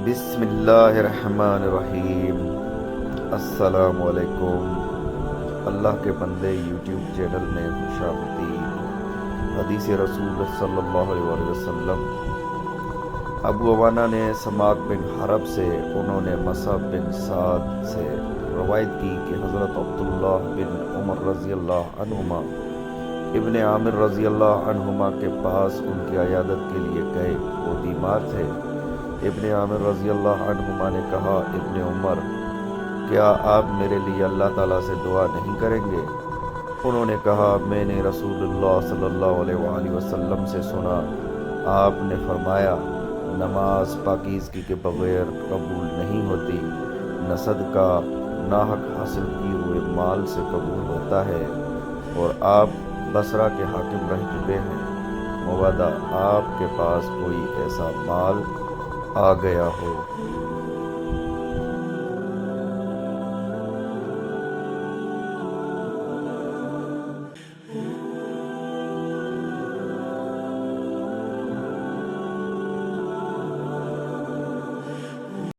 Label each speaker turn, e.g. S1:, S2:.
S1: بسم اللہ الرحمن الرحیم۔ السلام علیکم۔ اللہ کے بندے یوٹیوب چینل میں خوش آمدید۔ حدیث رسول صلی اللہ علیہ وسلم۔ ابو عوانہ نے سماک بن حرب سے، انہوں نے مصعب بن سعد سے روایت کی کہ حضرت عبداللہ بن عمر رضی اللہ عنہما ابن عامر رضی اللہ عنہما کے پاس ان کی عیادت کے لیے گئے۔ وہ بیمار تھے۔ ابن عامر رضی اللہ عنہما نے کہا، ابن عمر، کیا آپ میرے لیے اللہ تعالیٰ سے دعا نہیں کریں گے؟ انہوں نے کہا، میں نے رسول اللہ صلی اللہ علیہ وآلہ وسلم سے سنا، آپ نے فرمایا، نماز پاکیزگی کے بغیر قبول نہیں ہوتی، نہ صدقہ ناحق حاصل کیے ہوئے مال سے قبول ہوتا ہے، اور آپ بصرہ کے حاکم رہ چکے ہیں، مبادا آپ کے پاس کوئی ایسا مال آ گیا ہو